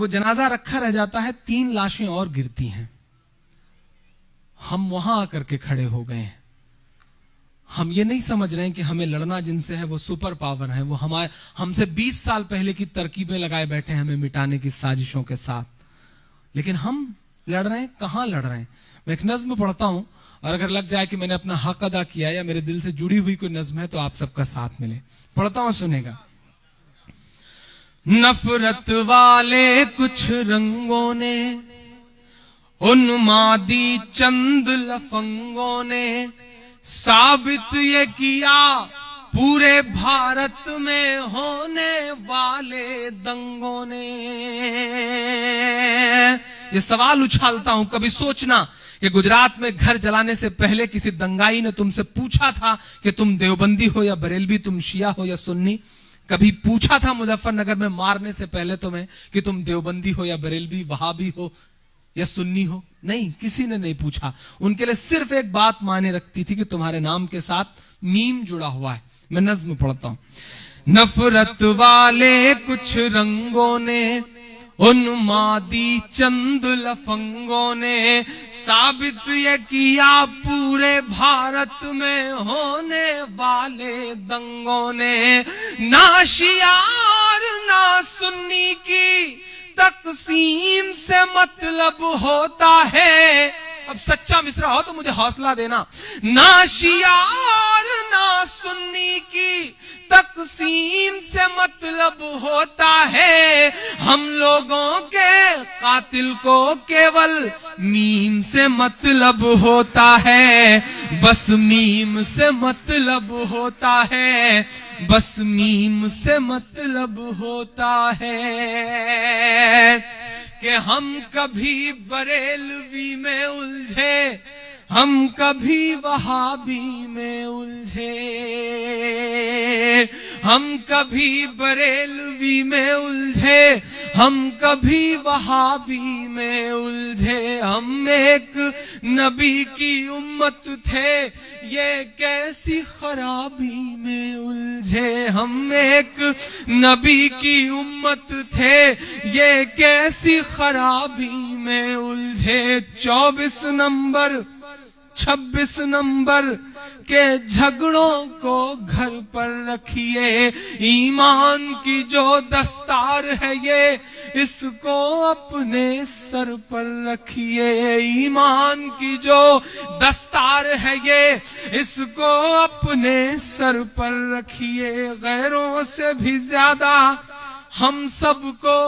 वो जनाजा रखा रह जाता है, 3 लाशें और गिरती हैं। हम वहां आकर के खड़े हो गए हैं। हम ये नहीं समझ रहे हैं कि हमें लड़ना जिनसे है वो सुपर पावर है, वो हमसे 20 साल पहले की तरकीबें लगाए बैठे हैं हमें मिटाने की साजिशों के साथ। लेकिन हम लड़ रहे हैं, कहां लड़ रहे हैं? मैं एक नज्म पढ़ता हूं, और अगर लग जाए कि मैंने अपना हक अदा किया या मेरे दिल से जुड़ी हुई कोई नज्म है तो आप सबका साथ मिले। पढ़ता हूं, सुनेगा। नफरत वाले कुछ रंगों ने, उन्मादी चंद लफंगों ने साबित ये किया पूरे भारत में होने वाले दंगों ने। ये सवाल उछालता हूं, कभी सोचना कि गुजरात में घर जलाने से पहले किसी दंगाई ने तुमसे पूछा था कि तुम देवबंदी हो या बरेलवी, तुम शिया हो या सुन्नी? कभी पूछा था मुजफ्फरनगर में मारने से पहले तुम्हें कि तुम देवबंदी हो या बरेलवी, वहाबी हो या सुन्नी हो? नहीं, किसी ने नहीं पूछा। उनके लिए सिर्फ एक बात मायने रखती थी कि तुम्हारे नाम के साथ मीम जुड़ा हुआ है। मैं नज्म पढ़ता हूं। नफरत वाले कुछ रंगों ने, उन्मादी चंद लफंगों ने साबित ये किया पूरे भारत में होने वाले दंगों ने। ना शिया और ना सुन्नी की तकसीम से मतलब होता है। अब सच्चा मिसरा हो तो मुझे हौसला देना। ना शिया और ना सुन्नी की तकसीम से मतलब होता है। हम लोगों के कातिल को केवल मीम से मतलब होता है। बस मीम से मतलब होता है, बस मीम से मतलब होता है। कि हम कभी बरेलवी में उलझे, हम कभी वहाबी में उलझे, हम कभी बरेलवी में उलझे, हम कभी वहाबी में उलझे। हम एक नबी की उम्मत थे, ये कैसी खराबी में उलझे। हम एक नबी की उम्मत थे, ये कैसी खराबी में उलझे। 24 नंबर 26 नंबर के झगड़ों को घर पर रखिए। ईमान की जो दस्तार है ये, इसको अपने सर पर रखिए। ईमान की जो दस्तार है ये, इसको अपने सर पर रखिए। गैरों से भी ज्यादा हम सबको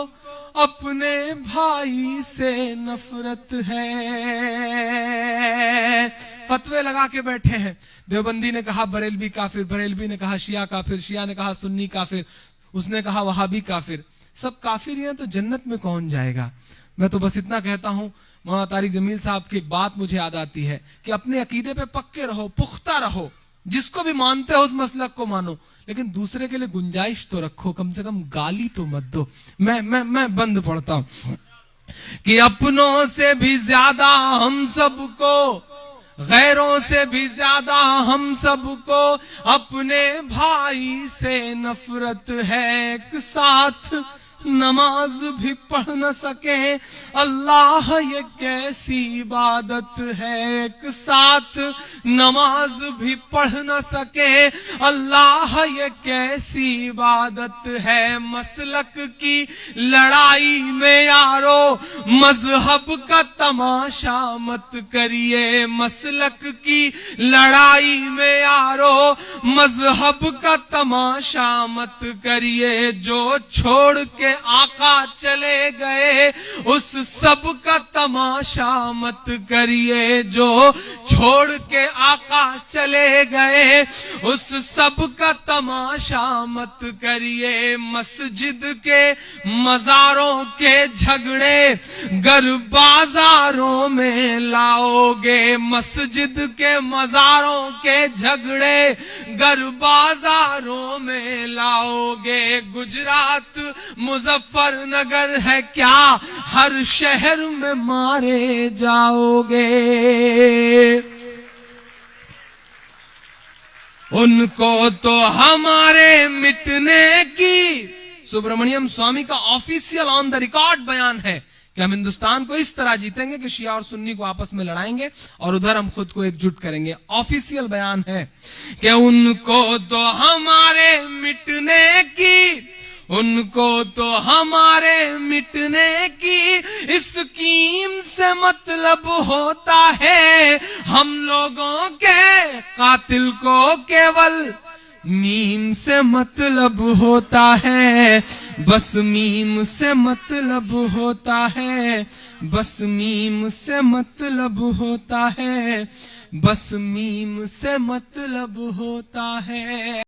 अपने भाई से नफरत है। फतवे लगा के बैठे हैं। देवबंदी ने कहा बरेलवी काफिर, बरेलवी ने कहा शिया काफिर, शिया ने कहा सुन्नी काफिर, उसने कहा वहाबी काफिर। सब काफिर हैं तो जन्नत में कौन जाएगा? मैं तो बस इतना कहता हूं, मौलाना तारिक जमील साहब की एक बात मुझे याद आती है कि अपने अकीदे पे पक्के रहो, पुख्ता रहो। जिसको भी मानते हो उस मसलक को मानो, लेकिन दूसरे के लिए गुंजाइश तो रखो, कम से कम गाली तो मत दो। मैं बंद पढ़ता हूं कि अपनों से भी ज्यादा हम सबको, गैरों से भी ज्यादा हम सबको अपने भाई से नफरत है। एक साथ नमाज भी पढ़ न सके, अल्लाह ये कैसी इबादत है। एक साथ नमाज भी पढ़ न सके, अल्लाह ये कैसी इबादत है। मसलक की लड़ाई में यारो मजहब का तमाशा मत करिए। मसलक की लड़ाई में यारो मजहब का तमाशा मत करिए। जो छोड़ के आका चले गए उस सब का तमाशा मत करिए। जो छोड़ के आका चले गए उस सब का तमाशा मत करिए। मस्जिद के मजारों के झगड़े गर बाजारों में लाओगे। मस्जिद के मजारों के झगड़े गर बाजारों में लाओगे। गुजरात मुजफ्फरनगर है क्या, हर शहर में मारे जाओगे। उनको तो हमारे मिटने की सुब्रमण्यम स्वामी का ऑफिशियल ऑन द रिकॉर्ड बयान है कि हम हिंदुस्तान को इस तरह जीतेंगे कि शिया और सुन्नी को आपस में लड़ाएंगे और उधर हम खुद को एकजुट करेंगे। ऑफिशियल बयान है कि उनको तो हमारे मिटने की स्कीम से मतलब होता है, हम लोगों के कातिल को केवल मीम से मतलब होता है, बस मीम से मतलब होता है, बस मीम से मतलब होता है, बस मीम से मतलब होता है।